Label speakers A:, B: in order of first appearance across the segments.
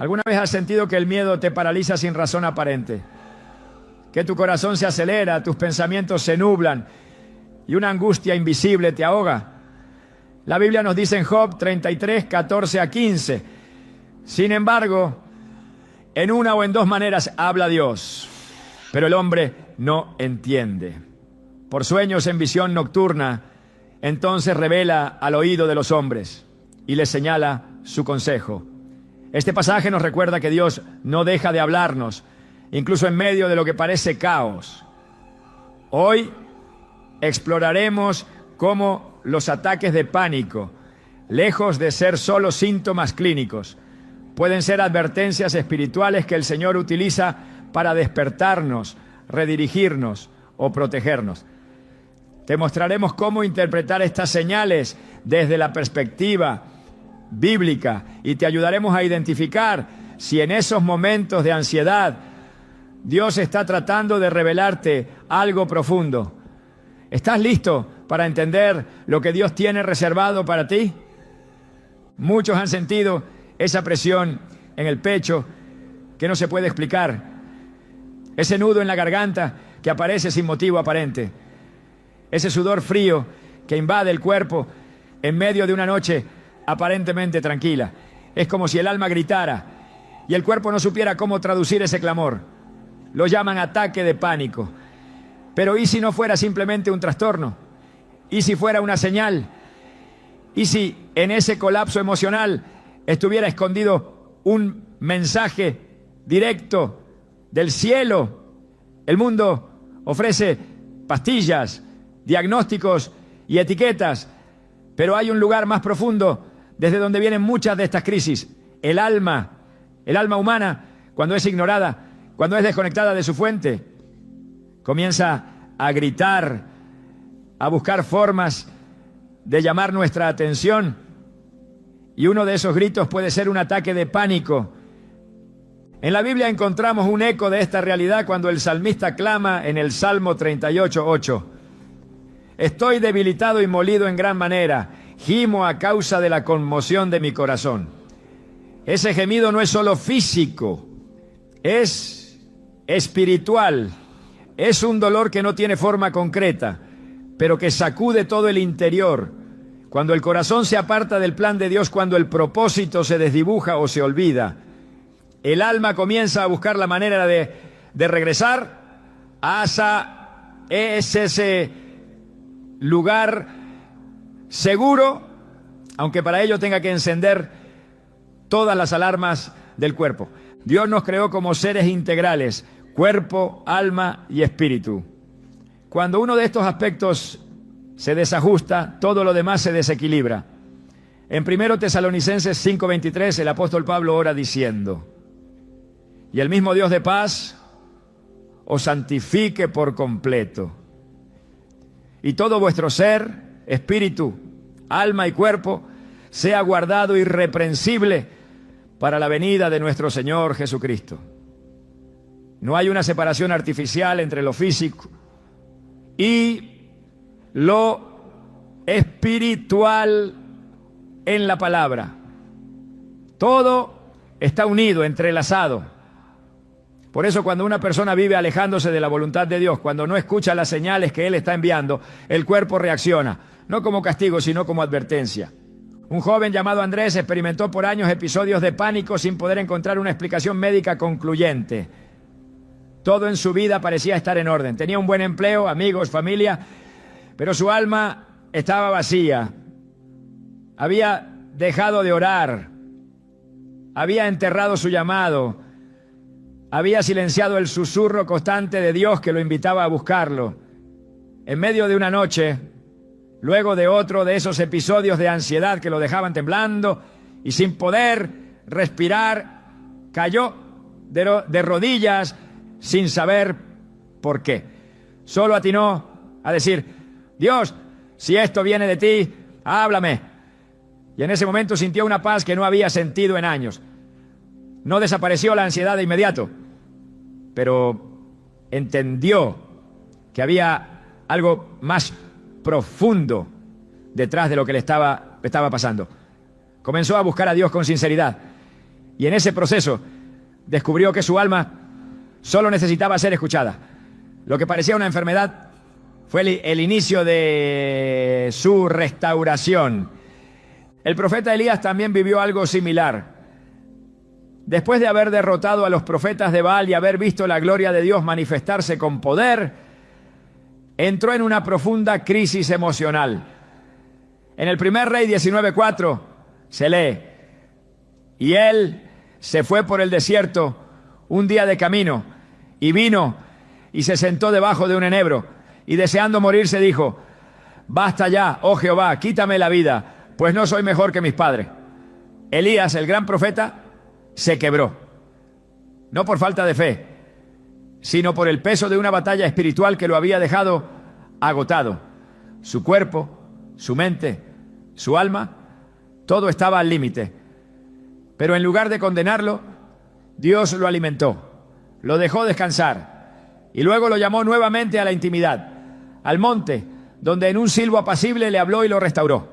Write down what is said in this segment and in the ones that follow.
A: ¿Alguna vez has sentido que el miedo te paraliza sin razón aparente? Que tu corazón se acelera, tus pensamientos se nublan y una angustia invisible te ahoga. La Biblia nos dice en Job 33, 14 a 15. Sin embargo, en una o en dos maneras habla Dios, pero el hombre no entiende. Por sueños en visión nocturna, entonces revela al oído de los hombres y les señala su consejo. Este pasaje nos recuerda que Dios no deja de hablarnos, incluso en medio de lo que parece caos. Hoy exploraremos cómo los ataques de pánico, lejos de ser solo síntomas clínicos, pueden ser advertencias espirituales que el Señor utiliza para despertarnos, redirigirnos o protegernos. Te mostraremos cómo interpretar estas señales desde la perspectiva bíblica y te ayudaremos a identificar si en esos momentos de ansiedad Dios está tratando de revelarte algo profundo. ¿Estás listo para entender lo que Dios tiene reservado para ti? Muchos han sentido esa presión en el pecho que no se puede explicar, ese nudo en la garganta que aparece sin motivo aparente, ese sudor frío que invade el cuerpo en medio de una noche aparentemente tranquila. Es como si el alma gritara y el cuerpo no supiera cómo traducir ese clamor. Lo llaman ataque de pánico. Pero ¿y si no fuera simplemente un trastorno? ¿Y si fuera una señal? ¿Y si en ese colapso emocional estuviera escondido un mensaje directo del cielo? El mundo ofrece pastillas, diagnósticos y etiquetas, pero hay un lugar más profundo desde donde vienen muchas de estas crisis. El alma humana, cuando es ignorada, cuando es desconectada de su fuente, comienza a gritar, a buscar formas de llamar nuestra atención. Y uno de esos gritos puede ser un ataque de pánico. En la Biblia encontramos un eco de esta realidad cuando el salmista clama en el Salmo 38:8. Estoy debilitado y molido en gran manera, gimo a causa de la conmoción de mi corazón. Ese gemido no es solo físico, es espiritual. Es un dolor que no tiene forma concreta, pero que sacude todo el interior. Cuando el corazón se aparta del plan de Dios, cuando el propósito se desdibuja o se olvida, el alma comienza a buscar la manera de regresar hacia ese lugar seguro, aunque para ello tenga que encender todas las alarmas del cuerpo. Dios nos creó como seres integrales, cuerpo, alma y espíritu. Cuando uno de estos aspectos se desajusta, todo lo demás se desequilibra. En 1 Tesalonicenses 5:23 el apóstol Pablo ora diciendo: y el mismo Dios de paz os santifique por completo, y todo vuestro ser, espíritu, alma y cuerpo sea guardado irreprensible para la venida de nuestro Señor Jesucristo. No hay una separación artificial entre lo físico y lo espiritual en la palabra. Todo está unido, entrelazado. Por eso cuando una persona vive alejándose de la voluntad de Dios, cuando no escucha las señales que Él está enviando, el cuerpo reacciona, no como castigo, sino como advertencia. Un joven llamado Andrés experimentó por años episodios de pánico sin poder encontrar una explicación médica concluyente. Todo en su vida parecía estar en orden. Tenía un buen empleo, amigos, familia, pero su alma estaba vacía. Había dejado de orar, había enterrado su llamado, había silenciado el susurro constante de Dios que lo invitaba a buscarlo. En medio de una noche, luego de otro de esos episodios de ansiedad que lo dejaban temblando y sin poder respirar, cayó de rodillas sin saber por qué. Solo atinó a decir: Dios, si esto viene de ti, háblame. Y en ese momento sintió una paz que no había sentido en años. No desapareció la ansiedad de inmediato, pero entendió que había algo más profundo detrás de lo que le estaba pasando. Comenzó a buscar a Dios con sinceridad Y en ese proceso descubrió que su alma solo necesitaba ser escuchada. Lo que parecía una enfermedad fue el inicio de su restauración. El profeta Elías también vivió algo similar. Después de haber derrotado a los profetas de Baal y haber visto la gloria de Dios manifestarse con poder, entró en una profunda crisis emocional. En el primer Rey 19:4 se lee: y él se fue por el desierto un día de camino, y vino y se sentó debajo de un enebro, y deseando morirse dijo: basta ya, oh Jehová, quítame la vida, pues no soy mejor que mis padres. Elías, el gran profeta, se quebró, no por falta de fe, sino por el peso de una batalla espiritual que lo había dejado agotado. Su cuerpo, su mente, su alma, todo estaba al límite. Pero en lugar de condenarlo, Dios lo alimentó, lo dejó descansar y luego lo llamó nuevamente a la intimidad, al monte, donde en un silbo apacible le habló y lo restauró.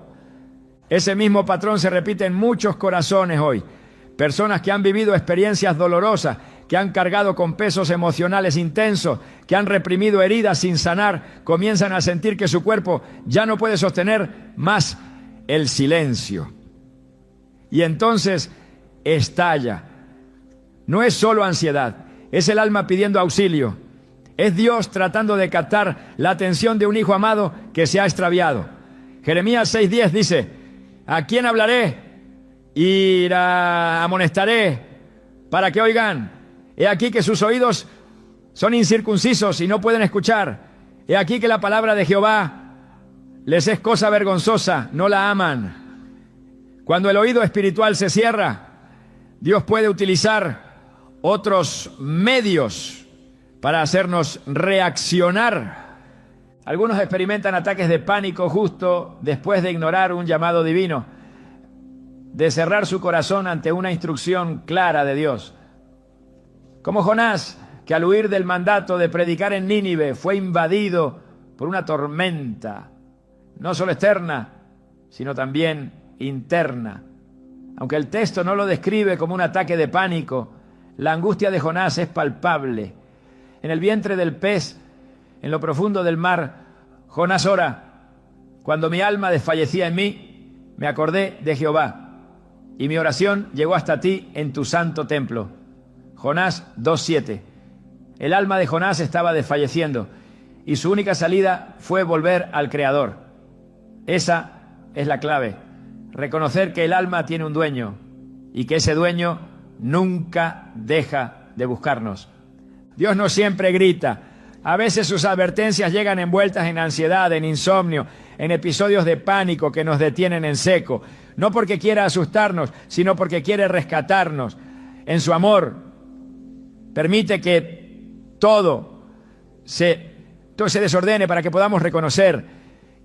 A: Ese mismo patrón se repite en muchos corazones hoy. Personas que han vivido experiencias dolorosas, que han cargado con pesos emocionales intensos, que han reprimido heridas sin sanar, comienzan a sentir que su cuerpo ya no puede sostener más el silencio. Y entonces estalla. No es solo ansiedad, es el alma pidiendo auxilio. Es Dios tratando de captar la atención de un hijo amado que se ha extraviado. Jeremías 6:10 dice: ¿a quién hablaré? Y la amonestaré para que oigan. He aquí que sus oídos son incircuncisos y no pueden escuchar. He aquí que la palabra de Jehová les es cosa vergonzosa, no la aman. Cuando el oído espiritual se cierra, Dios puede utilizar otros medios para hacernos reaccionar. Algunos experimentan ataques de pánico justo después de ignorar un llamado divino, de cerrar su corazón ante una instrucción clara de Dios. Como Jonás, que al huir del mandato de predicar en Nínive fue invadido por una tormenta, no solo externa, sino también interna. Aunque el texto no lo describe como un ataque de pánico, la angustia de Jonás es palpable. En el vientre del pez, en lo profundo del mar, Jonás ora: cuando mi alma desfallecía en mí, me acordé de Jehová, y mi oración llegó hasta ti en tu santo templo. Jonás 2:7. El alma de Jonás estaba desfalleciendo y su única salida fue volver al Creador. Esa es la clave: reconocer que el alma tiene un dueño y que ese dueño nunca deja de buscarnos. Dios no siempre grita. A veces sus advertencias llegan envueltas en ansiedad, en insomnio, en episodios de pánico que nos detienen en seco. No porque quiera asustarnos, sino porque quiere rescatarnos. En su amor, permite que todo se desordene para que podamos reconocer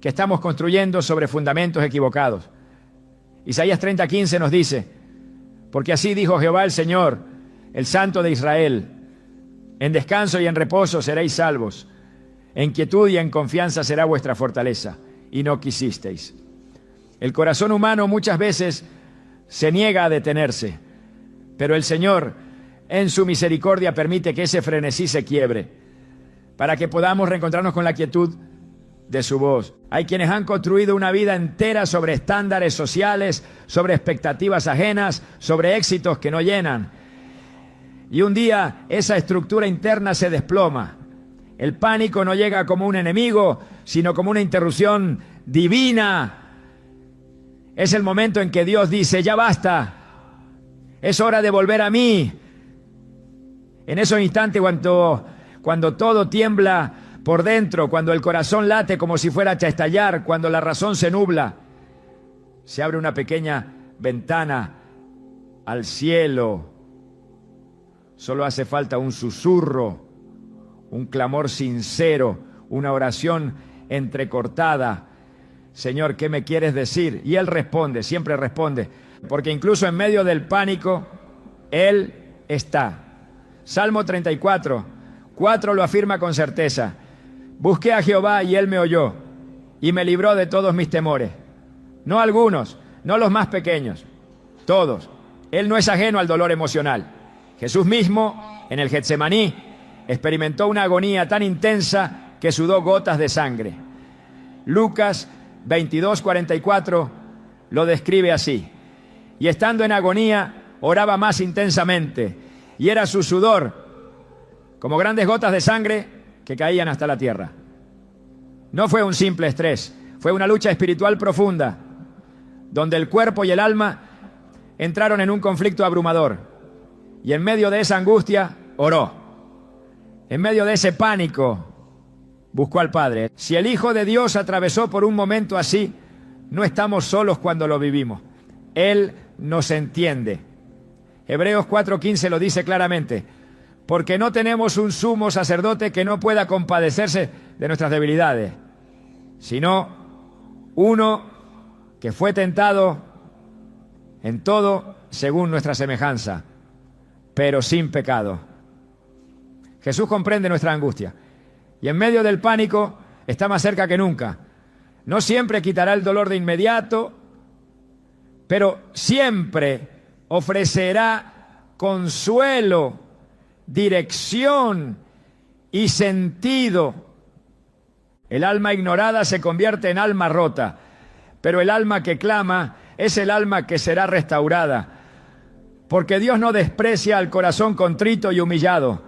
A: que estamos construyendo sobre fundamentos equivocados. Isaías 30:15 nos dice: porque así dijo Jehová el Señor, el Santo de Israel: en descanso y en reposo seréis salvos, en quietud y en confianza será vuestra fortaleza, y no quisisteis. El corazón humano muchas veces se niega a detenerse, pero el Señor, en su misericordia, permite que ese frenesí se quiebre, para que podamos reencontrarnos con la quietud de su voz. Hay quienes han construido una vida entera sobre estándares sociales, sobre expectativas ajenas, sobre éxitos que no llenan. Y un día esa estructura interna se desploma. El pánico no llega como un enemigo, sino como una interrupción divina. Es el momento en que Dios dice: ya basta, es hora de volver a mí. En esos instantes cuando todo tiembla por dentro, cuando el corazón late como si fuera a estallar, cuando la razón se nubla, se abre una pequeña ventana al cielo. Solo hace falta un susurro, un clamor sincero, una oración entrecortada. Señor, ¿qué me quieres decir? Y Él responde, siempre responde, porque incluso en medio del pánico, Él está. Salmo 34:4 lo afirma con certeza: busqué a Jehová y Él me oyó, y me libró de todos mis temores. No algunos, no los más pequeños, todos. Él no es ajeno al dolor emocional. Jesús mismo, en el Getsemaní, experimentó una agonía tan intensa que sudó gotas de sangre. Lucas 22:44 lo describe así: y estando en agonía, oraba más intensamente, y era su sudor como grandes gotas de sangre que caían hasta la tierra. No fue un simple estrés, fue una lucha espiritual profunda, donde el cuerpo y el alma entraron en un conflicto abrumador. Y en medio de esa angustia, oró. En medio de ese pánico, buscó al Padre. Si el Hijo de Dios atravesó por un momento así, no estamos solos cuando lo vivimos. Él nos entiende. Hebreos 4:15 lo dice claramente: porque no tenemos un sumo sacerdote que no pueda compadecerse de nuestras debilidades, sino uno que fue tentado en todo según nuestra semejanza, pero sin pecado. Jesús comprende nuestra angustia y en medio del pánico está más cerca que nunca. No siempre quitará el dolor de inmediato, pero siempre ofrecerá consuelo, dirección y sentido. El alma ignorada se convierte en alma rota, pero el alma que clama es el alma que será restaurada, porque Dios no desprecia al corazón contrito y humillado.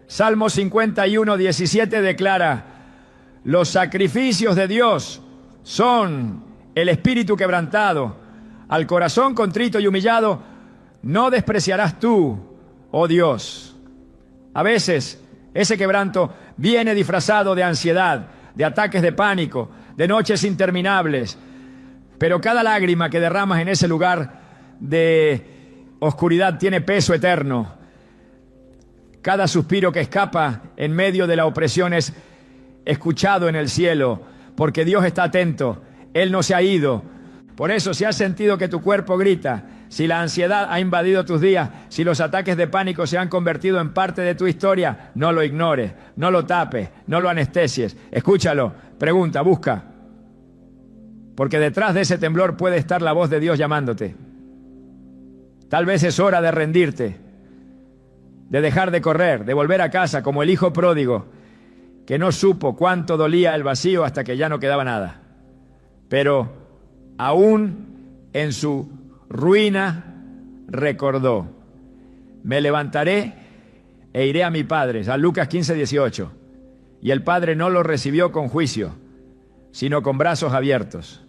A: Salmo 51:17 declara: los sacrificios de Dios son el espíritu quebrantado. Al corazón contrito y humillado no despreciarás tú, oh Dios. A veces ese quebranto viene disfrazado de ansiedad, de ataques de pánico, de noches interminables. Pero cada lágrima que derramas en ese lugar de oscuridad tiene peso eterno. Cada suspiro que escapa en medio de la opresión es escuchado en el cielo, porque Dios está atento. Él no se ha ido. Por eso, si has sentido que tu cuerpo grita, si la ansiedad ha invadido tus días, si los ataques de pánico se han convertido en parte de tu historia, no lo ignores, no lo tapes, no lo anestesies. Escúchalo, pregunta, busca. Porque detrás de ese temblor puede estar la voz de Dios llamándote. Tal vez es hora de rendirte, de dejar de correr, de volver a casa como el hijo pródigo, que no supo cuánto dolía el vacío hasta que ya no quedaba nada. Pero aún en su ruina recordó: me levantaré e iré a mi padre. San Lucas 15:18. Y el padre no lo recibió con juicio, sino con brazos abiertos.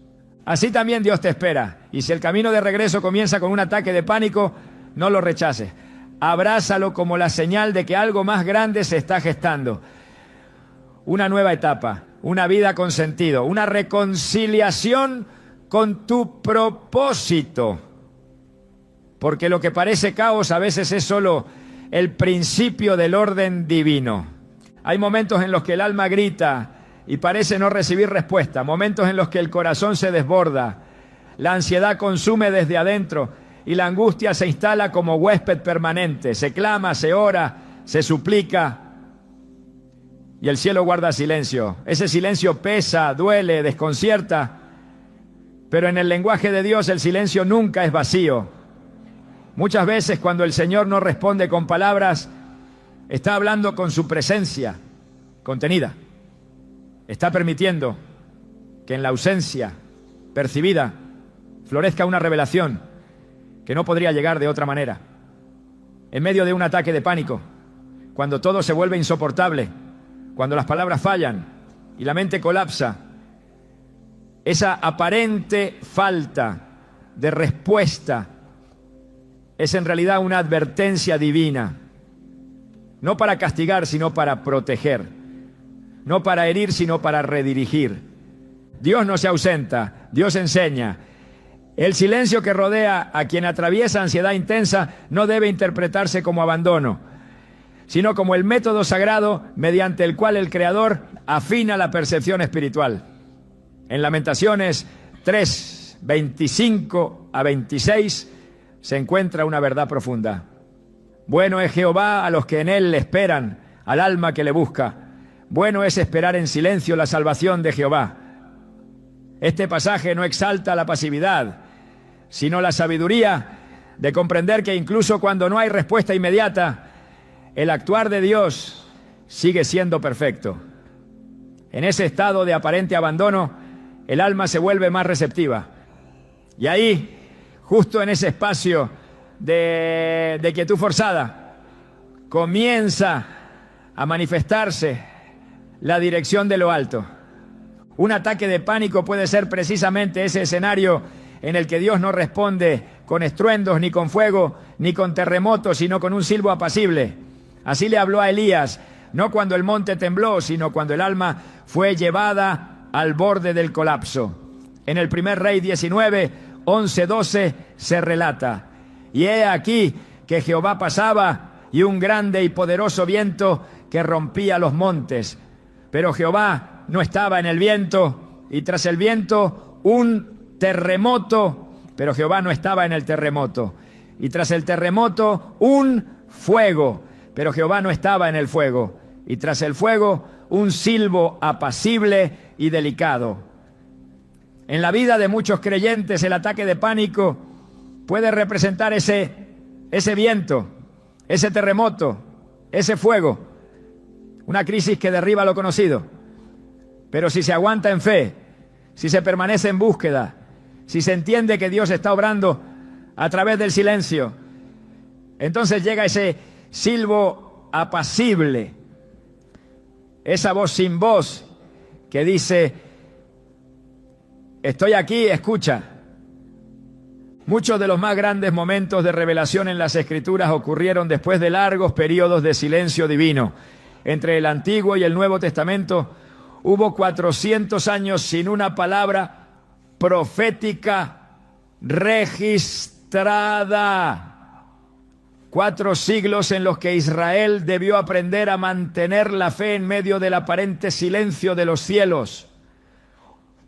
A: Así también Dios te espera. Y si el camino de regreso comienza con un ataque de pánico, no lo rechaces. Abrázalo como la señal de que algo más grande se está gestando. Una nueva etapa, una vida con sentido, una reconciliación con tu propósito. Porque lo que parece caos a veces es solo el principio del orden divino. Hay momentos en los que el alma grita y parece no recibir respuesta, momentos en los que el corazón se desborda, la ansiedad consume desde adentro y la angustia se instala como huésped permanente. Se clama, se ora, se suplica y el cielo guarda silencio. Ese silencio pesa, duele, desconcierta, pero en el lenguaje de Dios el silencio nunca es vacío. Muchas veces cuando el Señor no responde con palabras, está hablando con su presencia contenida. Está permitiendo que en la ausencia percibida florezca una revelación que no podría llegar de otra manera. En medio de un ataque de pánico, cuando todo se vuelve insoportable, cuando las palabras fallan y la mente colapsa, esa aparente falta de respuesta es en realidad una advertencia divina, no para castigar, sino para proteger. No para herir, sino para redirigir. Dios no se ausenta, Dios enseña. El silencio que rodea a quien atraviesa ansiedad intensa no debe interpretarse como abandono, sino como el método sagrado mediante el cual el Creador afina la percepción espiritual. En Lamentaciones 3, 25 a 26 se encuentra una verdad profunda. Bueno es Jehová a los que en él esperan, al alma que le busca. Bueno es esperar en silencio la salvación de Jehová. Este pasaje no exalta la pasividad, sino la sabiduría de comprender que incluso cuando no hay respuesta inmediata, el actuar de Dios sigue siendo perfecto. En ese estado de aparente abandono, el alma se vuelve más receptiva. Y ahí, justo en ese espacio de quietud forzada, comienza a manifestarse la dirección de lo alto. Un ataque de pánico puede ser precisamente ese escenario en el que Dios no responde con estruendos, ni con fuego, ni con terremotos, sino con un silbo apacible. Así le habló a Elías, no cuando el monte tembló, sino cuando el alma fue llevada al borde del colapso. En el primer Rey 19, 11-12 se relata: y he aquí que Jehová pasaba, y un grande y poderoso viento que rompía los montes. Pero Jehová no estaba en el viento, y tras el viento un terremoto, pero Jehová no estaba en el terremoto. Y tras el terremoto un fuego, pero Jehová no estaba en el fuego. Y tras el fuego un silbo apacible y delicado. En la vida de muchos creyentes el ataque de pánico puede representar ese viento, ese terremoto, ese fuego, una crisis que derriba lo conocido. Pero si se aguanta en fe, si se permanece en búsqueda, si se entiende que Dios está obrando a través del silencio, entonces llega ese silbo apacible, esa voz sin voz que dice: estoy aquí, escucha. Muchos de los más grandes momentos de revelación en las Escrituras ocurrieron después de largos periodos de silencio divino. Entre el Antiguo y el Nuevo Testamento hubo 400 años sin una palabra profética registrada. 4 siglos en los que Israel debió aprender a mantener la fe en medio del aparente silencio de los cielos.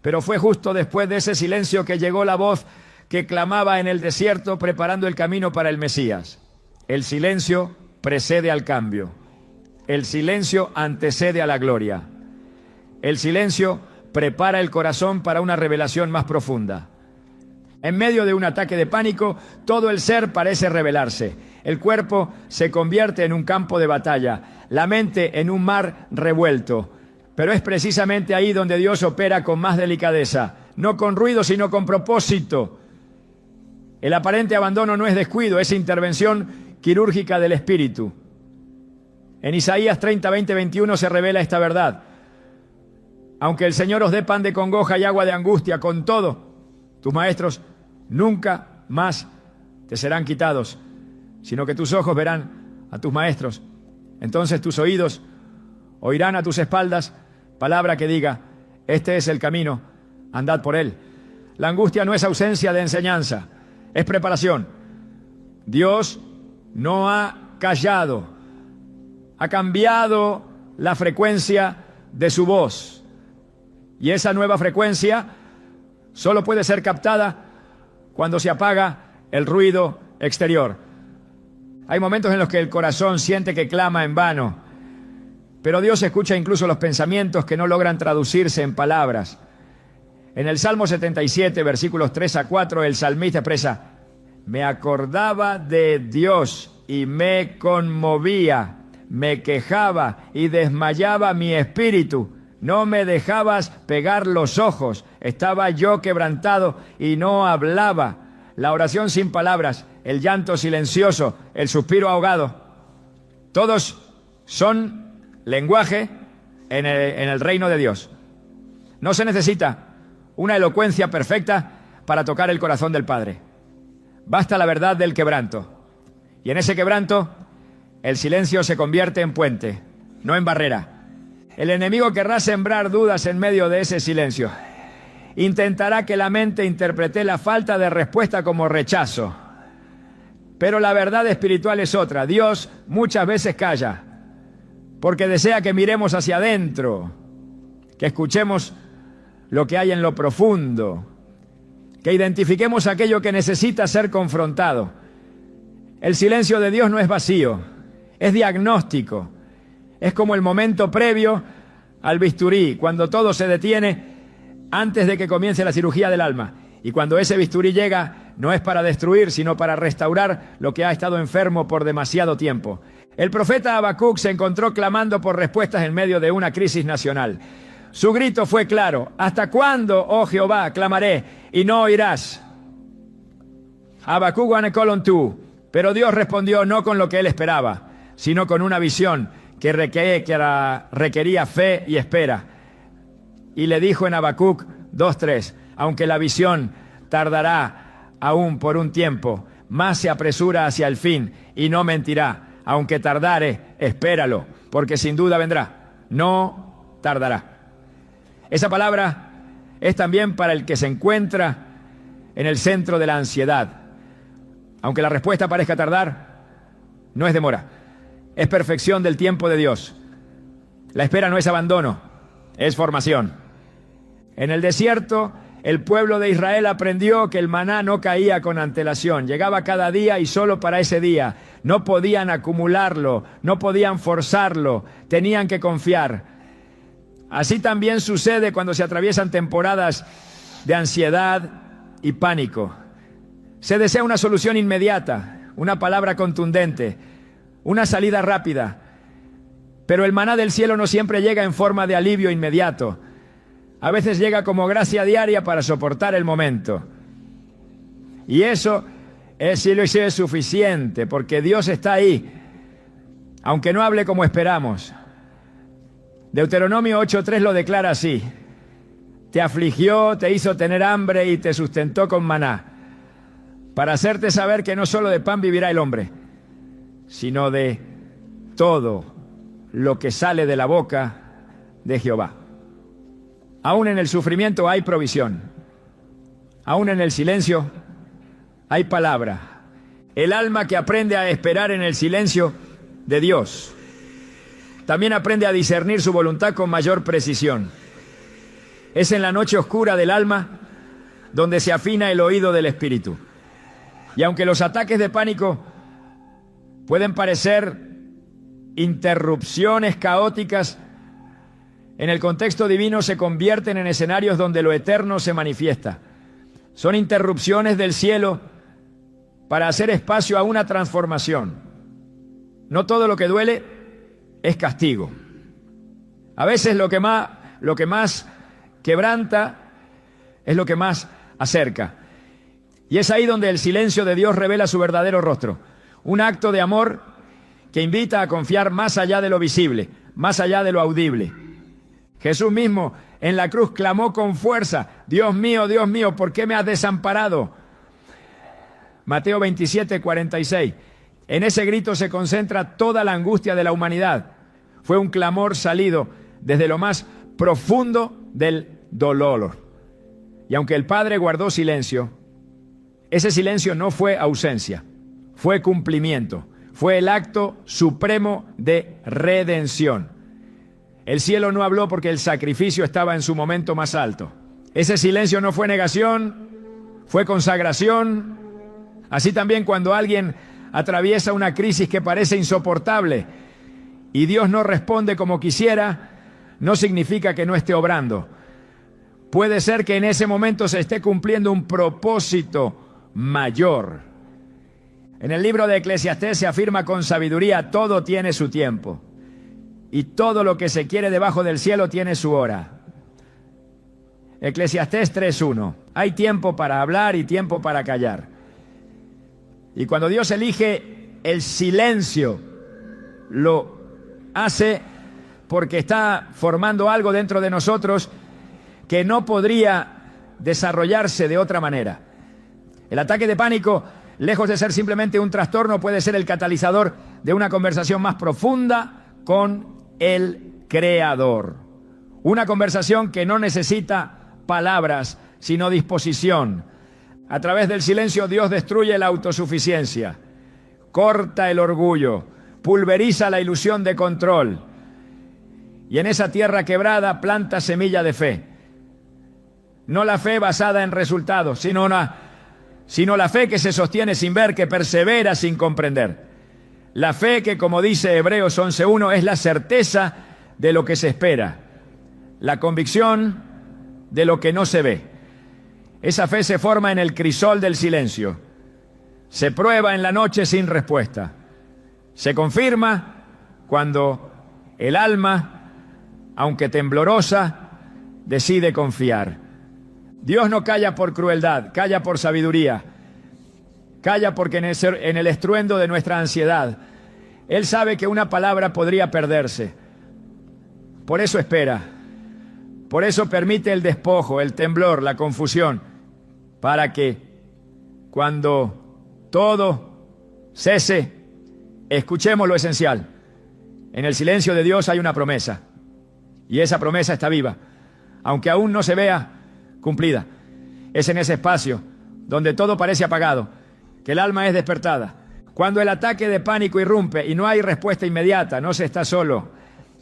A: Pero fue justo después de ese silencio que llegó la voz que clamaba en el desierto preparando el camino para el Mesías. El silencio precede al cambio. El silencio antecede a la gloria. El silencio prepara el corazón para una revelación más profunda. En medio de un ataque de pánico, todo el ser parece rebelarse. El cuerpo se convierte en un campo de batalla, la mente en un mar revuelto. Pero es precisamente ahí donde Dios opera con más delicadeza, no con ruido, sino con propósito. El aparente abandono no es descuido, es intervención quirúrgica del Espíritu. En Isaías 30, 20, 21 se revela esta verdad. Aunque el Señor os dé pan de congoja y agua de angustia, con todo, tus maestros nunca más te serán quitados, sino que tus ojos verán a tus maestros. Entonces tus oídos oirán a tus espaldas palabra que diga: este es el camino, andad por él. La angustia no es ausencia de enseñanza, es preparación. Dios no ha callado, ha cambiado la frecuencia de su voz. Y esa nueva frecuencia solo puede ser captada cuando se apaga el ruido exterior. Hay momentos en los que el corazón siente que clama en vano, pero Dios escucha incluso los pensamientos que no logran traducirse en palabras. En el Salmo 77, versículos 3-4, el salmista expresa: me acordaba de Dios y me conmovía, me quejaba y desmayaba mi espíritu. No me dejabas pegar los ojos, estaba yo quebrantado y no hablaba. La oración sin palabras, el llanto silencioso, el suspiro ahogado, todos son lenguaje en el reino de Dios. No se necesita una elocuencia perfecta para tocar el corazón del Padre. Basta la verdad del quebranto. Y en ese quebranto, el silencio se convierte en puente, no en barrera. El enemigo querrá sembrar dudas en medio de ese silencio. Intentará que la mente interprete la falta de respuesta como rechazo. Pero la verdad espiritual es otra. Dios muchas veces calla, porque desea que miremos hacia adentro, que escuchemos lo que hay en lo profundo, que identifiquemos aquello que necesita ser confrontado. El silencio de Dios no es vacío, es diagnóstico. Es como el momento previo al bisturí, cuando todo se detiene antes de que comience la cirugía del alma. Y cuando ese bisturí llega, no es para destruir, sino para restaurar lo que ha estado enfermo por demasiado tiempo. El profeta Habacuc se encontró clamando por respuestas en medio de una crisis nacional. Su grito fue claro: ¿hasta cuándo, oh Jehová, clamaré y no oirás? Habacuc 1:2. Pero Dios respondió no con lo que él esperaba, sino con una visión que requería fe y espera. Y le dijo en Habacuc 2:3, aunque la visión tardará aún por un tiempo, más se apresura hacia el fin y no mentirá. Aunque tardare, espéralo, porque sin duda vendrá. No tardará. Esa palabra es también para el que se encuentra en el centro de la ansiedad. Aunque la respuesta parezca tardar, no es demora. Es perfección del tiempo de Dios. La espera no es abandono, es formación. En el desierto, el pueblo de Israel aprendió que el maná no caía con antelación. Llegaba cada día y solo para ese día. No podían acumularlo, no podían forzarlo, tenían que confiar. Así también sucede cuando se atraviesan temporadas de ansiedad y pánico. Se desea una solución inmediata, una palabra contundente, una salida rápida. Pero el maná del cielo no siempre llega en forma de alivio inmediato. A veces llega como gracia diaria para soportar el momento. Y eso es suficiente, porque Dios está ahí, aunque no hable como esperamos. Deuteronomio 8:3 lo declara así: te afligió, te hizo tener hambre y te sustentó con maná, para hacerte saber que no solo de pan vivirá el hombre, sino de todo lo que sale de la boca de Jehová. Aún en el sufrimiento hay provisión. Aún en el silencio hay palabra. El alma que aprende a esperar en el silencio de Dios también aprende a discernir su voluntad con mayor precisión. Es en la noche oscura del alma donde se afina el oído del espíritu. Y aunque los ataques de pánico pueden parecer interrupciones caóticas, en el contexto divino se convierten en escenarios donde lo eterno se manifiesta. Son interrupciones del cielo para hacer espacio a una transformación. No todo lo que duele es castigo. A veces lo que más quebranta es lo que más acerca. Y es ahí donde el silencio de Dios revela su verdadero rostro. Un acto de amor que invita a confiar más allá de lo visible, más allá de lo audible. Jesús mismo en la cruz clamó con fuerza: Dios mío, ¿por qué me has desamparado? Mateo 27:46. En ese grito se concentra toda la angustia de la humanidad. Fue un clamor salido desde lo más profundo del dolor. Y aunque el Padre guardó silencio, ese silencio no fue ausencia, fue cumplimiento, fue el acto supremo de redención. El cielo no habló porque el sacrificio estaba en su momento más alto. Ese silencio no fue negación, fue consagración. Así también cuando alguien atraviesa una crisis que parece insoportable y Dios no responde como quisiera, no significa que no esté obrando. Puede ser que en ese momento se esté cumpliendo un propósito mayor. En el libro de Eclesiastés se afirma con sabiduría: todo tiene su tiempo. Y todo lo que se quiere debajo del cielo tiene su hora. Eclesiastés 3:1. Hay tiempo para hablar y tiempo para callar. Y cuando Dios elige el silencio, lo hace porque está formando algo dentro de nosotros que no podría desarrollarse de otra manera. El ataque de pánico, lejos de ser simplemente un trastorno, puede ser el catalizador de una conversación más profunda con el Creador. Una conversación que no necesita palabras, sino disposición. A través del silencio Dios destruye la autosuficiencia, corta el orgullo, pulveriza la ilusión de control. Y en esa tierra quebrada planta semilla de fe. No la fe basada en resultados, sino la fe que se sostiene sin ver, que persevera sin comprender. La fe que, como dice Hebreos 11:1, es la certeza de lo que se espera, la convicción de lo que no se ve. Esa fe se forma en el crisol del silencio. Se prueba en la noche sin respuesta. Se confirma cuando el alma, aunque temblorosa, decide confiar. Dios no calla por crueldad, calla por sabiduría. Calla porque en el estruendo de nuestra ansiedad, Él sabe que una palabra podría perderse. Por eso espera. Por eso permite el despojo, el temblor, la confusión, para que cuando todo cese, escuchemos lo esencial. En el silencio de Dios hay una promesa, y esa promesa está viva, aunque aún no se vea cumplida. Es en ese espacio donde todo parece apagado, que el alma es despertada. Cuando el ataque de pánico irrumpe y no hay respuesta inmediata, no se está solo.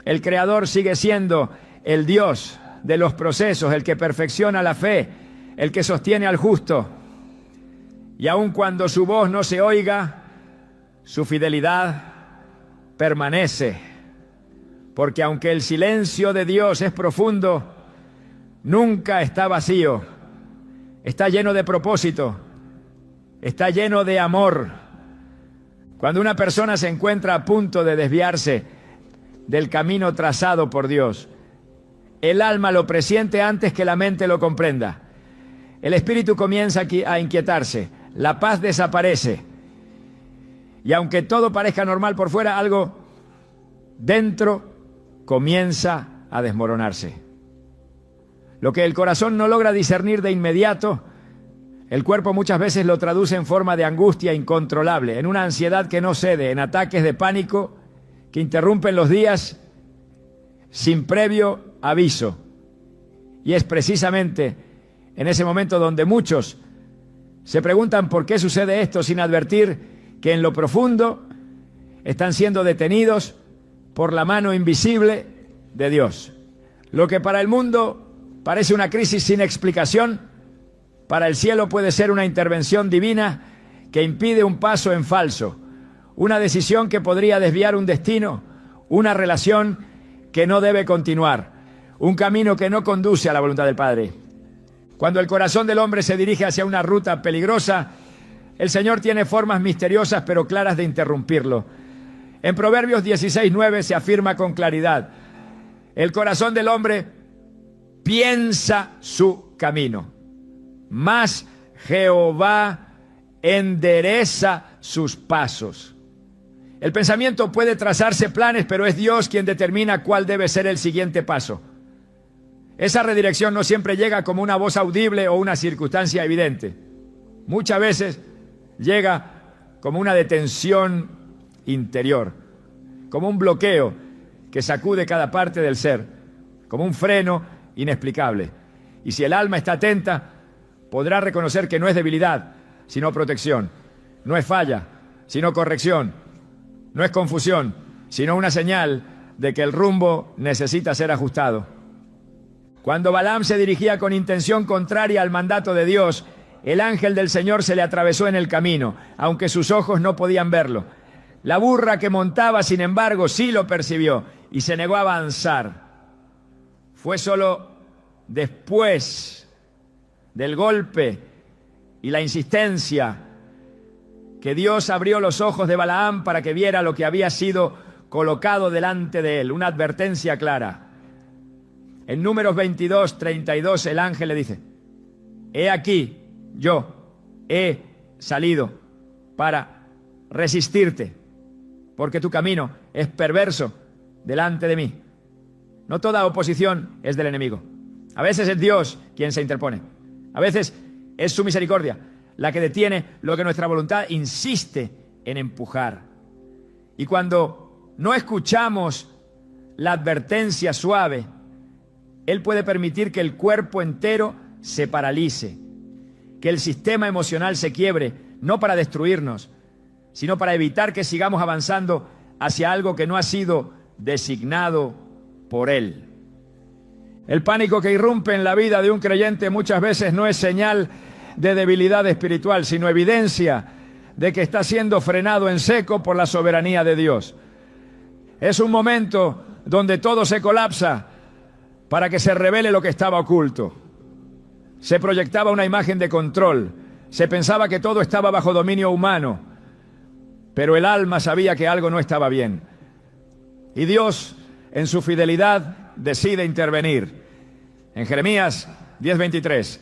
A: El Creador sigue siendo el Dios de los procesos, el que perfecciona la fe, el que sostiene al justo. Y aun cuando su voz no se oiga, su fidelidad permanece. Porque aunque el silencio de Dios es profundo, nunca está vacío. Está lleno de propósito. Está lleno de amor. Cuando una persona se encuentra a punto de desviarse del camino trazado por Dios, el alma lo presiente antes que la mente lo comprenda. El espíritu comienza a inquietarse, la paz desaparece. Y aunque todo parezca normal por fuera, algo dentro comienza a desmoronarse. Lo que el corazón no logra discernir de inmediato, el cuerpo muchas veces lo traduce en forma de angustia incontrolable, en una ansiedad que no cede, en ataques de pánico que interrumpen los días sin previo aviso. Y es precisamente en ese momento donde muchos se preguntan por qué sucede esto sin advertir que en lo profundo están siendo detenidos por la mano invisible de Dios. Lo que para el mundo parece una crisis sin explicación, para el cielo puede ser una intervención divina que impide un paso en falso, una decisión que podría desviar un destino, una relación que no debe continuar, un camino que no conduce a la voluntad del Padre. Cuando el corazón del hombre se dirige hacia una ruta peligrosa, el Señor tiene formas misteriosas pero claras de interrumpirlo. En Proverbios 16:9 se afirma con claridad: el corazón del hombre piensa su camino, mas Jehová endereza sus pasos. El pensamiento puede trazarse planes, pero es Dios quien determina cuál debe ser el siguiente paso. Esa redirección no siempre llega como una voz audible o una circunstancia evidente. Muchas veces llega como una detención interior, como un bloqueo que sacude cada parte del ser, como un freno inexplicable. Y si el alma está atenta, podrá reconocer que no es debilidad, sino protección. No es falla, sino corrección. No es confusión, sino una señal de que el rumbo necesita ser ajustado. Cuando Balaam se dirigía con intención contraria al mandato de Dios, el ángel del Señor se le atravesó en el camino, aunque sus ojos no podían verlo. La burra que montaba, sin embargo, sí lo percibió y se negó a avanzar. Fue solo después del golpe y la insistencia que Dios abrió los ojos de Balaam para que viera lo que había sido colocado delante de él, una advertencia clara. En Números 22:32 el ángel le dice: he aquí, yo he salido para resistirte, porque tu camino es perverso delante de mí. No toda oposición es del enemigo. A veces es Dios quien se interpone. A veces es su misericordia la que detiene lo que nuestra voluntad insiste en empujar. Y cuando no escuchamos la advertencia suave, Él puede permitir que el cuerpo entero se paralice, que el sistema emocional se quiebre, no para destruirnos, sino para evitar que sigamos avanzando hacia algo que no ha sido designado por Él. El pánico que irrumpe en la vida de un creyente muchas veces no es señal de debilidad espiritual, sino evidencia de que está siendo frenado en seco por la soberanía de Dios. Es un momento donde todo se colapsa para que se revele lo que estaba oculto. Se proyectaba una imagen de control. Se pensaba que todo estaba bajo dominio humano. Pero el alma sabía que algo no estaba bien. Y Dios, en su fidelidad, decide intervenir. En Jeremías 10:23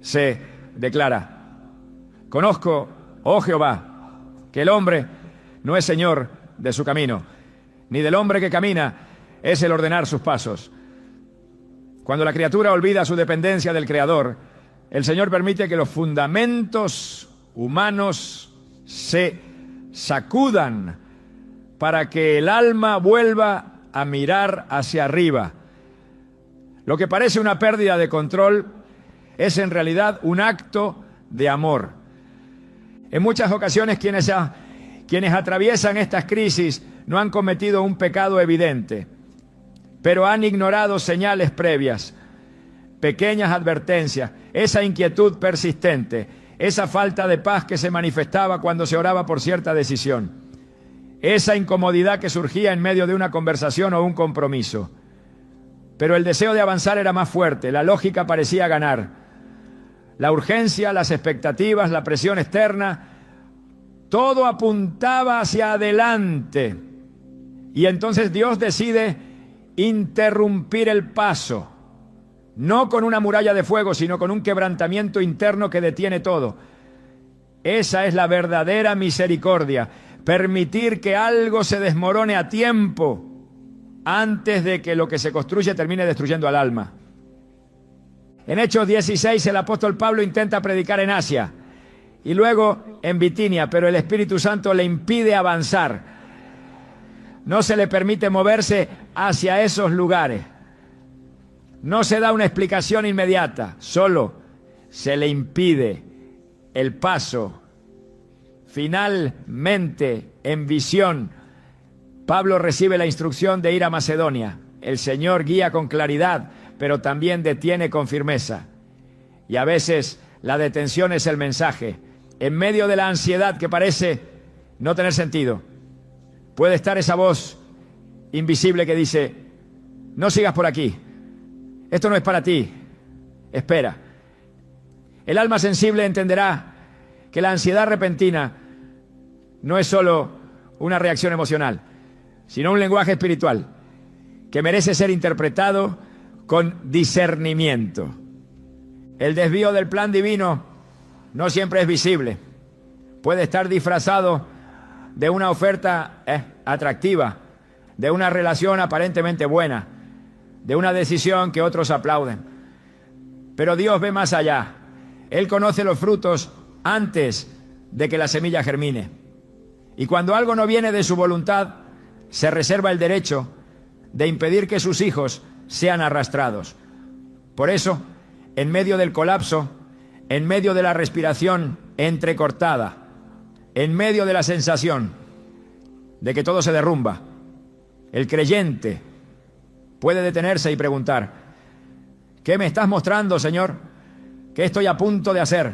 A: se declara: conozco, oh Jehová, que el hombre no es señor de su camino, ni del hombre que camina es el ordenar sus pasos. Cuando la criatura olvida su dependencia del Creador, el Señor permite que los fundamentos humanos se sacudan para que el alma vuelva a mirar hacia arriba. Lo que parece una pérdida de control es en realidad un acto de amor. En muchas ocasiones quienes atraviesan estas crisis no han cometido un pecado evidente, pero han ignorado señales previas, pequeñas advertencias, esa inquietud persistente, esa falta de paz que se manifestaba cuando se oraba por cierta decisión, esa incomodidad que surgía en medio de una conversación o un compromiso. Pero el deseo de avanzar era más fuerte, la lógica parecía ganar. La urgencia, las expectativas, la presión externa, todo apuntaba hacia adelante. Y entonces Dios decide interrumpir el paso, no con una muralla de fuego, sino con un quebrantamiento interno que detiene todo. Esa es la verdadera misericordia, permitir que algo se desmorone a tiempo, antes de que lo que se construye termine destruyendo al alma. En Hechos 16 el apóstol Pablo intenta predicar en Asia y luego en Bitinia, pero el Espíritu Santo le impide avanzar. No se le permite moverse hacia esos lugares. No se da una explicación inmediata, solo se le impide el paso. Finalmente, en visión, Pablo recibe la instrucción de ir a Macedonia. El Señor guía con claridad, pero también detiene con firmeza. Y a veces la detención es el mensaje. En medio de la ansiedad que parece no tener sentido, puede estar esa voz invisible que dice: no sigas por aquí, esto no es para ti, espera. El alma sensible entenderá que la ansiedad repentina no es solo una reacción emocional, sino un lenguaje espiritual que merece ser interpretado con discernimiento. El desvío del plan divino no siempre es visible. Puede estar disfrazado de una oferta atractiva, de una relación aparentemente buena, de una decisión que otros aplauden. Pero Dios ve más allá. Él conoce los frutos antes de que la semilla germine. Y cuando algo no viene de su voluntad, se reserva el derecho de impedir que sus hijos sean arrastrados. Por eso, en medio del colapso, en medio de la respiración entrecortada, en medio de la sensación de que todo se derrumba, el creyente puede detenerse y preguntar: ¿qué me estás mostrando, Señor? ¿Qué estoy a punto de hacer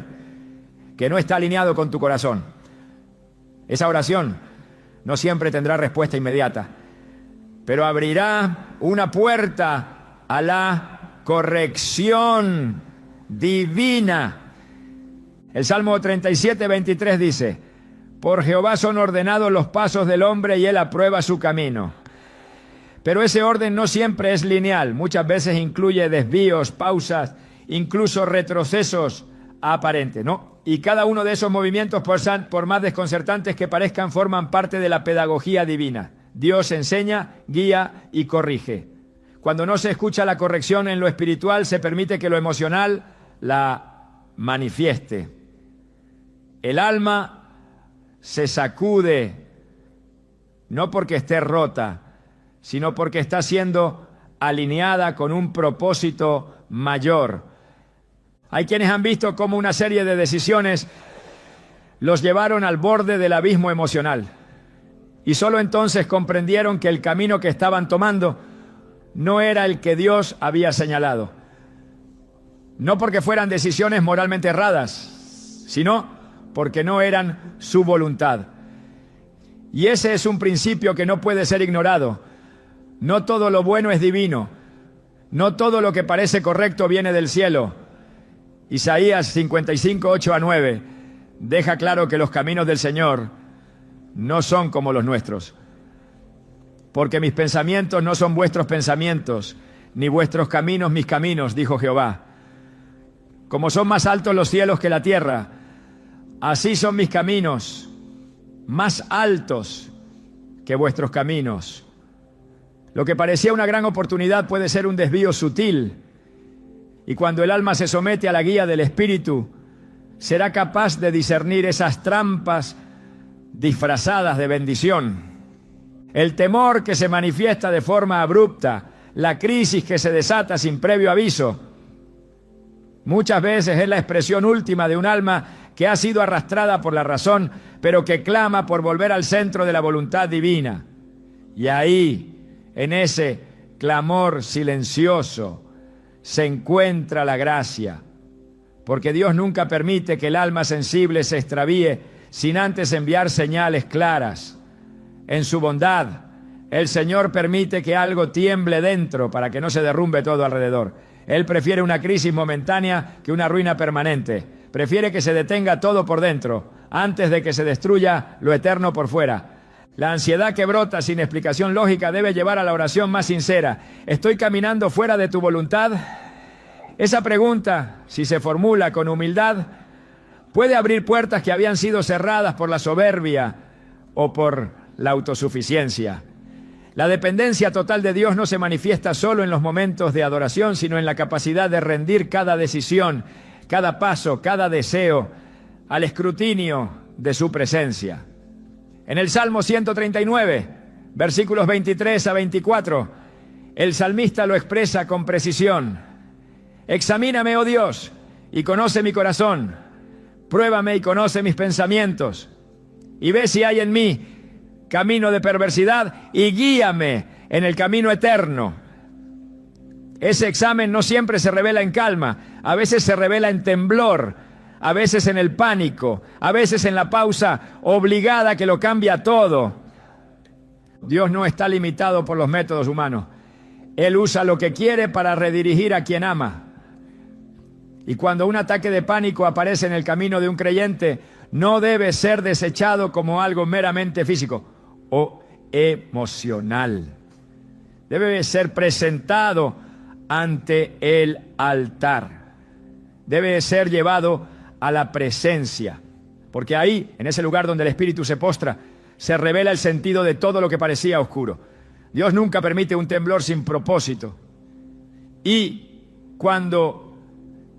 A: que no está alineado con tu corazón? Esa oración no siempre tendrá respuesta inmediata, pero abrirá una puerta a la corrección divina. El Salmo 37:23 dice: por Jehová son ordenados los pasos del hombre y él aprueba su camino. Pero ese orden no siempre es lineal, muchas veces incluye desvíos, pausas, incluso retrocesos aparentes, ¿no? Y cada uno de esos movimientos, por más desconcertantes que parezcan, forman parte de la pedagogía divina. Dios enseña, guía y corrige. Cuando no se escucha la corrección en lo espiritual, se permite que lo emocional la manifieste. El alma se sacude, no porque esté rota, sino porque está siendo alineada con un propósito mayor. Hay quienes han visto cómo una serie de decisiones los llevaron al borde del abismo emocional. Y solo entonces comprendieron que el camino que estaban tomando no era el que Dios había señalado. No porque fueran decisiones moralmente erradas, sino porque no eran su voluntad. Y ese es un principio que no puede ser ignorado. No todo lo bueno es divino. No todo lo que parece correcto viene del cielo. Isaías 55, 8 a 9 deja claro que los caminos del Señor no son como los nuestros. Porque mis pensamientos no son vuestros pensamientos, ni vuestros caminos mis caminos, dijo Jehová. Como son más altos los cielos que la tierra, así son mis caminos, más altos que vuestros caminos. Lo que parecía una gran oportunidad puede ser un desvío sutil, y cuando el alma se somete a la guía del Espíritu, será capaz de discernir esas trampas disfrazadas de bendición. El temor que se manifiesta de forma abrupta, la crisis que se desata sin previo aviso, muchas veces es la expresión última de un alma que ha sido arrastrada por la razón, pero que clama por volver al centro de la voluntad divina. Y ahí, en ese clamor silencioso, se encuentra la gracia, porque Dios nunca permite que el alma sensible se extravíe sin antes enviar señales claras. En su bondad, el Señor permite que algo tiemble dentro para que no se derrumbe todo alrededor. Él prefiere una crisis momentánea que una ruina permanente. Prefiere que se detenga todo por dentro, antes de que se destruya lo eterno por fuera. La ansiedad que brota sin explicación lógica debe llevar a la oración más sincera. ¿Estoy caminando fuera de tu voluntad? Esa pregunta, si se formula con humildad, puede abrir puertas que habían sido cerradas por la soberbia o por la autosuficiencia. La dependencia total de Dios no se manifiesta solo en los momentos de adoración, sino en la capacidad de rendir cada decisión, cada paso, cada deseo al escrutinio de su presencia. En el Salmo 139, versículos 23 a 24, el salmista lo expresa con precisión. Examíname, oh Dios, y conoce mi corazón. Pruébame y conoce mis pensamientos. Y ve si hay en mí camino de perversidad y guíame en el camino eterno. Ese examen no siempre se revela en calma, a veces se revela en temblor, a veces en el pánico, a veces en la pausa obligada que lo cambia todo. Dios no está limitado por los métodos humanos. Él usa lo que quiere para redirigir a quien ama. Y cuando un ataque de pánico aparece en el camino de un creyente, no debe ser desechado como algo meramente físico o emocional. Debe ser presentado ante el altar. Debe ser llevado a la presencia, porque ahí, en ese lugar donde el Espíritu se postra, se revela el sentido de todo lo que parecía oscuro. Dios nunca permite un temblor sin propósito. Y cuando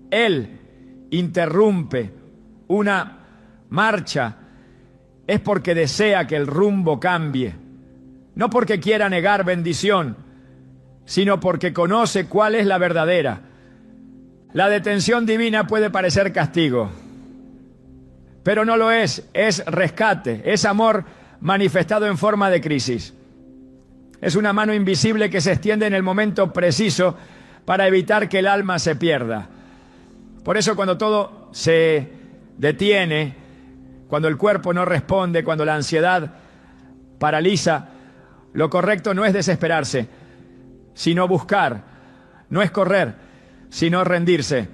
A: Él interrumpe una marcha, es porque desea que el rumbo cambie, no porque quiera negar bendición, sino porque conoce cuál es la verdadera. La detención divina puede parecer castigo, pero no lo es rescate, es amor manifestado en forma de crisis. Es una mano invisible que se extiende en el momento preciso para evitar que el alma se pierda. Por eso cuando todo se detiene, cuando el cuerpo no responde, cuando la ansiedad paraliza, lo correcto no es desesperarse, sino buscar. No es correr, sino rendirse.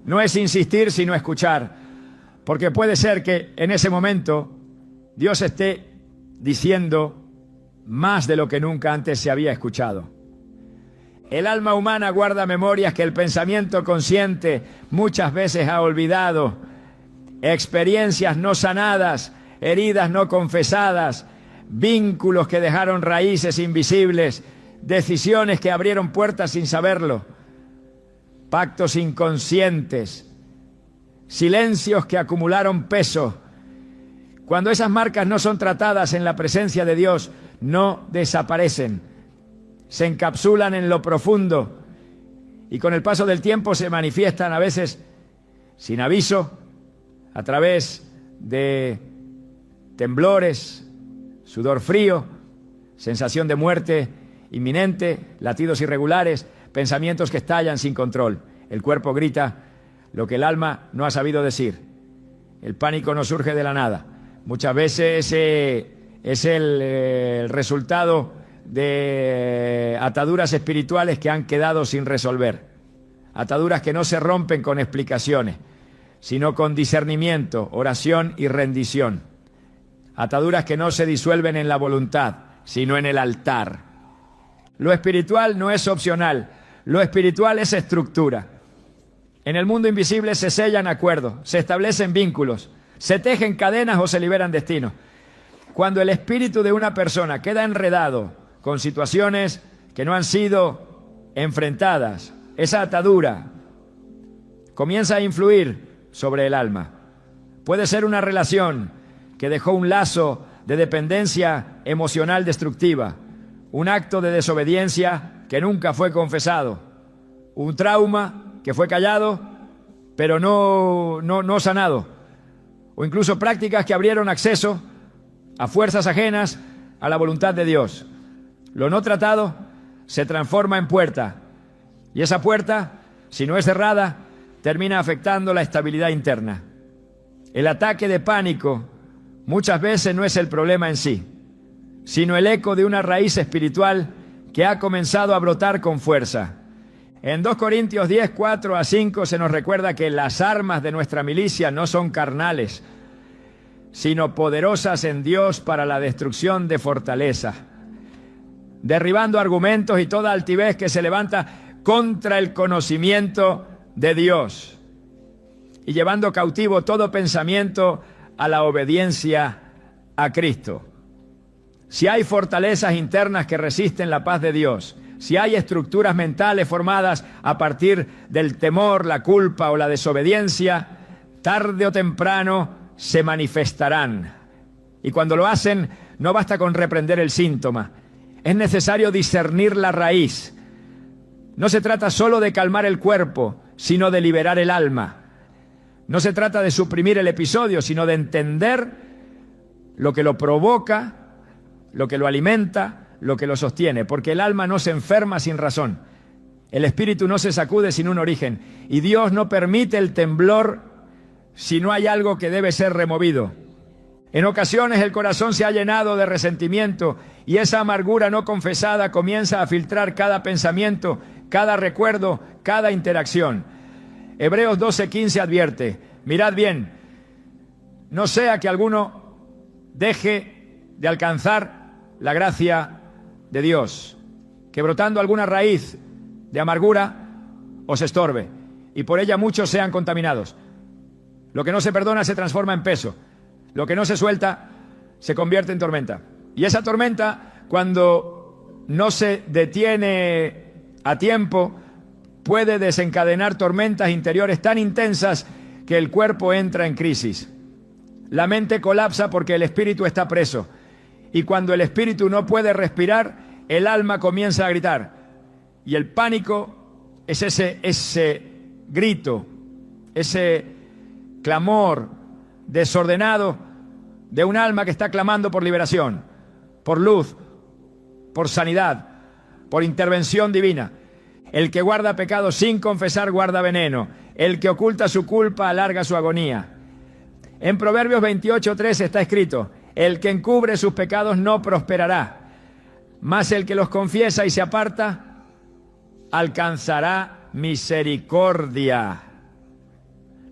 A: No es insistir, sino escuchar. Porque puede ser que en ese momento Dios esté diciendo más de lo que nunca antes se había escuchado. El alma humana guarda memorias que el pensamiento consciente muchas veces ha olvidado. Experiencias no sanadas, heridas no confesadas, vínculos que dejaron raíces invisibles, decisiones que abrieron puertas sin saberlo, pactos inconscientes, silencios que acumularon peso. Cuando esas marcas no son tratadas en la presencia de Dios, no desaparecen, se encapsulan en lo profundo y con el paso del tiempo se manifiestan a veces sin aviso, a través de temblores, sudor frío, sensación de muerte inminente, latidos irregulares, pensamientos que estallan sin control. El cuerpo grita lo que el alma no ha sabido decir. El pánico no surge de la nada. Muchas veces es el resultado de ataduras espirituales que han quedado sin resolver. Ataduras que no se rompen con explicaciones, sino con discernimiento, oración y rendición. Ataduras que no se disuelven en la voluntad, sino en el altar. Lo espiritual no es opcional, lo espiritual es estructura. En el mundo invisible se sellan acuerdos, se establecen vínculos, se tejen cadenas o se liberan destinos. Cuando el espíritu de una persona queda enredado con situaciones que no han sido enfrentadas, esa atadura comienza a influir sobre el alma. Puede ser una relación que dejó un lazo de dependencia emocional destructiva, un acto de desobediencia que nunca fue confesado, un trauma que fue callado pero no sanado, o incluso prácticas que abrieron acceso a fuerzas ajenas a la voluntad de Dios. Lo no tratado se transforma en puerta, y esa puerta, si no es cerrada, termina afectando la estabilidad interna. El ataque de pánico muchas veces no es el problema en sí, sino el eco de una raíz espiritual que ha comenzado a brotar con fuerza. En 2 Corintios 10, 4 a 5 se nos recuerda que las armas de nuestra milicia no son carnales, sino poderosas en Dios para la destrucción de fortaleza, derribando argumentos y toda altivez que se levanta contra el conocimiento de Dios y llevando cautivo todo pensamiento a la obediencia a Cristo. Si hay fortalezas internas que resisten la paz de Dios, si hay estructuras mentales formadas a partir del temor, la culpa o la desobediencia, tarde o temprano se manifestarán. Y cuando lo hacen, no basta con reprender el síntoma, es necesario discernir la raíz. No se trata solo de calmar el cuerpo, sino de liberar el alma. No se trata de suprimir el episodio, sino de entender lo que lo provoca, lo que lo alimenta, lo que lo sostiene, porque el alma no se enferma sin razón. El espíritu no se sacude sin un origen, y Dios no permite el temblor si no hay algo que debe ser removido. En ocasiones el corazón se ha llenado de resentimiento y esa amargura no confesada comienza a filtrar cada pensamiento, cada recuerdo, cada interacción. Hebreos 12:15 advierte: mirad bien, no sea que alguno deje de alcanzar la gracia de Dios, que brotando alguna raíz de amargura os estorbe, y por ella muchos sean contaminados. Lo que no se perdona se transforma en peso, lo que no se suelta se convierte en tormenta. Y esa tormenta, cuando no se detiene a tiempo, puede desencadenar tormentas interiores tan intensas que el cuerpo entra en crisis. La mente colapsa porque el espíritu está preso. Y cuando el espíritu no puede respirar, el alma comienza a gritar. Y el pánico es ese grito, ese clamor desordenado de un alma que está clamando por liberación, por luz, por sanidad, por intervención divina. El que guarda pecado sin confesar guarda veneno. El que oculta su culpa alarga su agonía. En Proverbios 28:3 está escrito: el que encubre sus pecados no prosperará, mas el que los confiesa y se aparta alcanzará misericordia.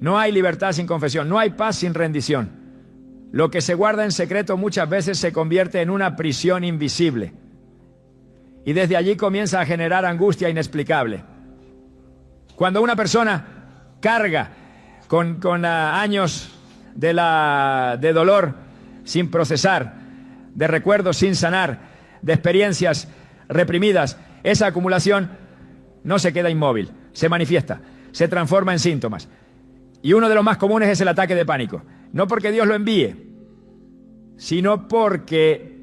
A: No hay libertad sin confesión, no hay paz sin rendición. Lo que se guarda en secreto muchas veces se convierte en una prisión invisible. Y desde allí comienza a generar angustia inexplicable. Cuando una persona carga con años de dolor sin procesar, de recuerdos sin sanar, de experiencias reprimidas, esa acumulación no se queda inmóvil, se manifiesta, se transforma en síntomas. Y uno de los más comunes es el ataque de pánico. No porque Dios lo envíe, sino porque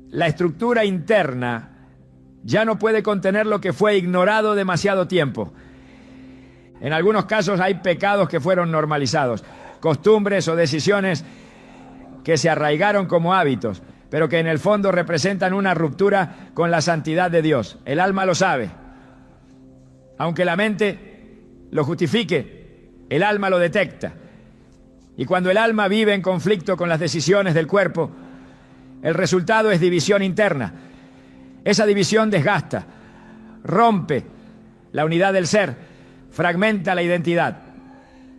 A: la estructura interna ya no puede contener lo que fue ignorado demasiado tiempo. En algunos casos hay pecados que fueron normalizados, costumbres o decisiones que se arraigaron como hábitos, pero que en el fondo representan una ruptura con la santidad de Dios. El alma lo sabe. Aunque la mente lo justifique, el alma lo detecta. Y cuando el alma vive en conflicto con las decisiones del cuerpo, el resultado es división interna. Esa división desgasta, rompe la unidad del ser, fragmenta la identidad.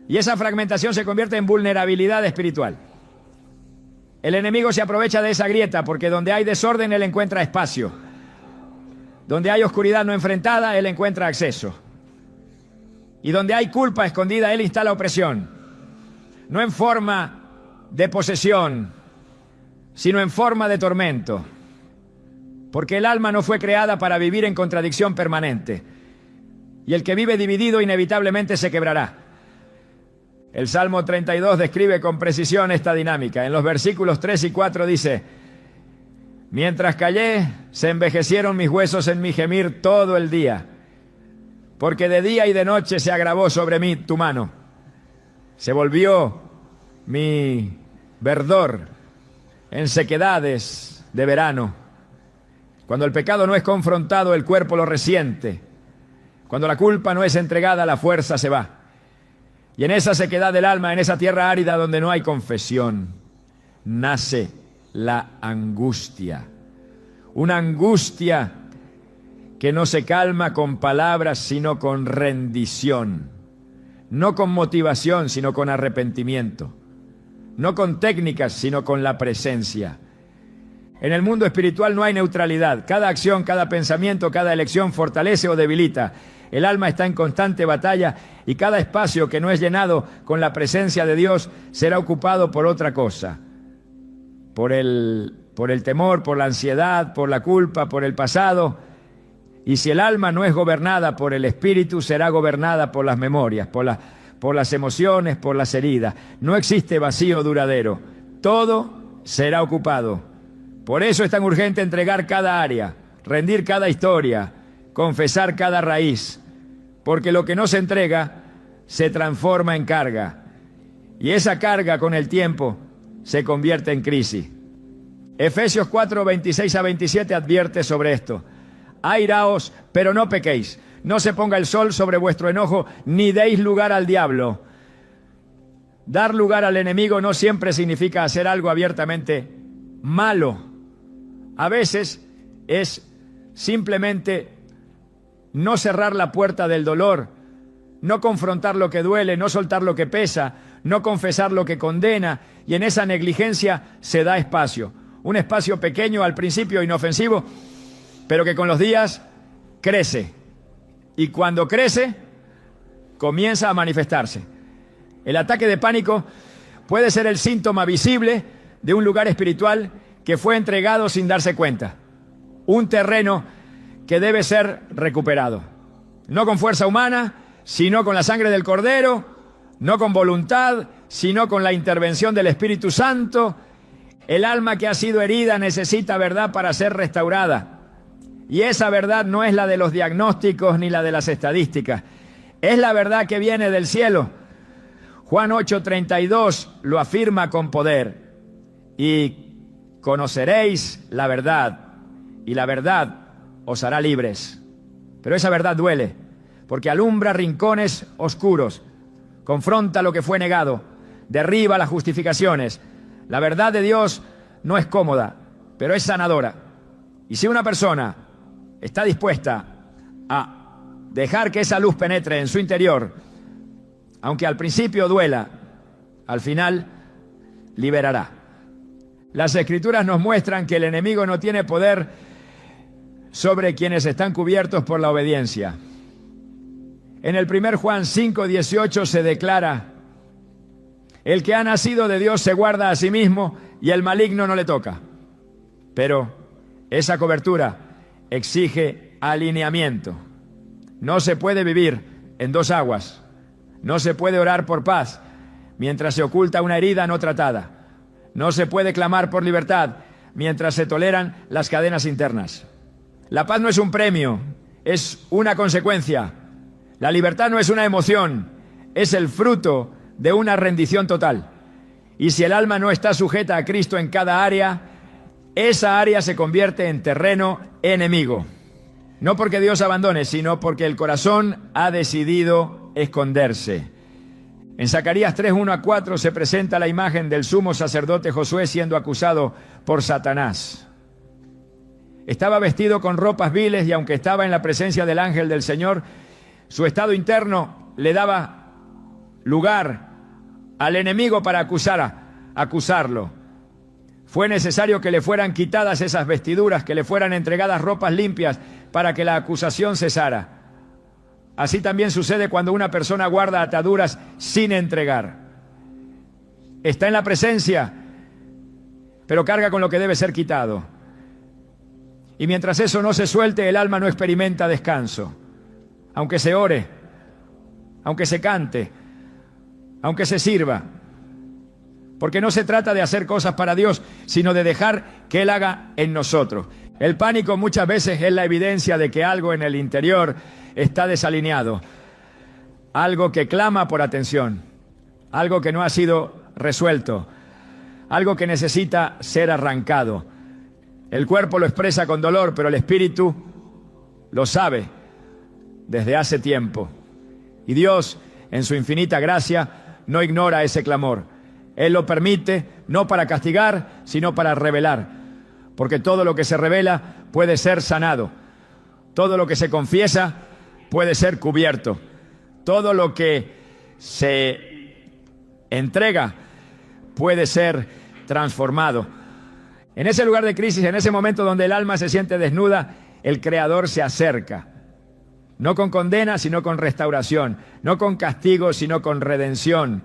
A: Y esa fragmentación se convierte en vulnerabilidad espiritual. El enemigo se aprovecha de esa grieta porque donde hay desorden, él encuentra espacio. Donde hay oscuridad no enfrentada, él encuentra acceso. Y donde hay culpa escondida, él instala opresión. No en forma de posesión, sino en forma de tormento. Porque el alma no fue creada para vivir en contradicción permanente. Y el que vive dividido inevitablemente se quebrará. El Salmo 32 describe con precisión esta dinámica. En los versículos 3 y 4 dice: mientras callé, se envejecieron mis huesos en mi gemir todo el día, porque de día y de noche se agravó sobre mí tu mano. Se volvió mi verdor en sequedades de verano. Cuando el pecado no es confrontado, el cuerpo lo resiente. Cuando la culpa no es entregada, la fuerza se va. Y en esa sequedad del alma, en esa tierra árida donde no hay confesión, nace la angustia. Una angustia que no se calma con palabras, sino con rendición. No con motivación, sino con arrepentimiento. No con técnicas, sino con la presencia. En el mundo espiritual no hay neutralidad. Cada acción, cada pensamiento, cada elección fortalece o debilita. El alma está en constante batalla y cada espacio que no es llenado con la presencia de Dios será ocupado por otra cosa. Por el temor, por la ansiedad, por la culpa, por el pasado. Y si el alma no es gobernada por el Espíritu, será gobernada por las memorias, por las emociones, por las heridas. No existe vacío duradero. Todo será ocupado. Por eso es tan urgente entregar cada área, rendir cada historia, confesar cada raíz, porque lo que no se entrega se transforma en carga, y esa carga con el tiempo se convierte en crisis. Efesios 4, 26 a 27 advierte sobre esto. Airaos, pero no pequéis, no se ponga el sol sobre vuestro enojo, ni deis lugar al diablo. Dar lugar al enemigo no siempre significa hacer algo abiertamente malo. A veces es simplemente no cerrar la puerta del dolor, no confrontar lo que duele, no soltar lo que pesa, no confesar lo que condena, y en esa negligencia se da espacio. Un espacio pequeño al principio, inofensivo, pero que con los días crece. Y cuando crece, comienza a manifestarse. El ataque de pánico puede ser el síntoma visible de un lugar espiritual que fue entregado sin darse cuenta. Un terreno que debe ser recuperado. No con fuerza humana, sino con la sangre del Cordero, no con voluntad, sino con la intervención del Espíritu Santo. El alma que ha sido herida necesita verdad para ser restaurada. Y esa verdad no es la de los diagnósticos ni la de las estadísticas. Es la verdad que viene del cielo. Juan 8:32 lo afirma con poder. Y conoceréis la verdad, y la verdad os hará libres. Pero esa verdad duele, porque alumbra rincones oscuros, confronta lo que fue negado, derriba las justificaciones. La verdad de Dios no es cómoda, pero es sanadora. Y si una persona está dispuesta a dejar que esa luz penetre en su interior, aunque al principio duela, al final liberará. Las Escrituras nos muestran que el enemigo no tiene poder sobre quienes están cubiertos por la obediencia. En el 1 Juan 5:18 se declara: el que ha nacido de Dios se guarda a sí mismo y el maligno no le toca. Pero esa cobertura exige alineamiento. No se puede vivir en dos aguas. No se puede orar por paz mientras se oculta una herida no tratada. No se puede clamar por libertad mientras se toleran las cadenas internas. La paz no es un premio, es una consecuencia. La libertad no es una emoción, es el fruto de una rendición total. Y si el alma no está sujeta a Cristo en cada área, esa área se convierte en terreno enemigo. No porque Dios abandone, sino porque el corazón ha decidido esconderse. En Zacarías 3:1 a 4 se presenta la imagen del sumo sacerdote Josué siendo acusado por Satanás. Estaba vestido con ropas viles y aunque estaba en la presencia del ángel del Señor, su estado interno le daba lugar al enemigo para acusarlo. Fue necesario que le fueran quitadas esas vestiduras, que le fueran entregadas ropas limpias para que la acusación cesara. Así también sucede cuando una persona guarda ataduras sin entregar. Está en la presencia, pero carga con lo que debe ser quitado. Y mientras eso no se suelte, el alma no experimenta descanso. Aunque se ore, aunque se cante, aunque se sirva. Porque no se trata de hacer cosas para Dios, sino de dejar que Él haga en nosotros. El pánico muchas veces es la evidencia de que algo en el interior está desalineado. Algo que clama por atención. Algo que no ha sido resuelto. Algo que necesita ser arrancado. El cuerpo lo expresa con dolor, pero el espíritu lo sabe desde hace tiempo. Y Dios, en su infinita gracia, no ignora ese clamor. Él lo permite, no para castigar, sino para revelar. Porque todo lo que se revela puede ser sanado. Todo lo que se confiesa puede ser cubierto. Todo lo que se entrega puede ser transformado. En ese lugar de crisis, en ese momento donde el alma se siente desnuda, el Creador se acerca. No con condena, sino con restauración. No con castigo, sino con redención.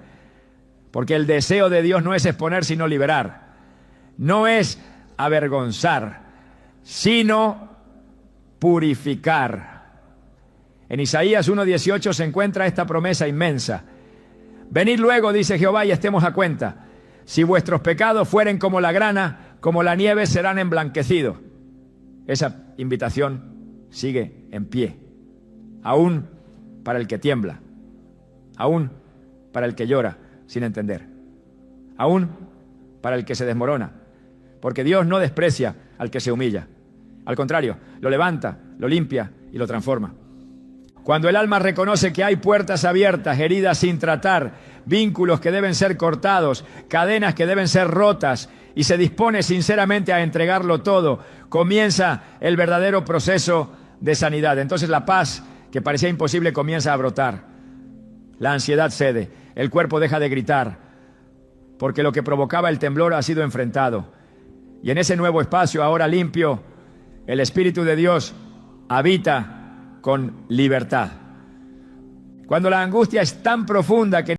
A: Porque el deseo de Dios no es exponer, sino liberar. No es avergonzar, sino purificar. En Isaías 1:18 se encuentra esta promesa inmensa. Venid luego, dice Jehová, y estemos a cuenta. Si vuestros pecados fueren como la grana, como la nieve serán emblanquecidos. Esa invitación sigue en pie. Aún para el que tiembla. Aún para el que llora sin entender. Aún para el que se desmorona. Porque Dios no desprecia al que se humilla. Al contrario, lo levanta, lo limpia y lo transforma. Cuando el alma reconoce que hay puertas abiertas, heridas sin tratar, vínculos que deben ser cortados, cadenas que deben ser rotas, y se dispone sinceramente a entregarlo todo, comienza el verdadero proceso de sanidad. Entonces la paz, que parecía imposible, comienza a brotar. La ansiedad cede, el cuerpo deja de gritar, porque lo que provocaba el temblor ha sido enfrentado. Y en ese nuevo espacio, ahora limpio, el Espíritu de Dios habita con libertad. Cuando la angustia es tan profunda que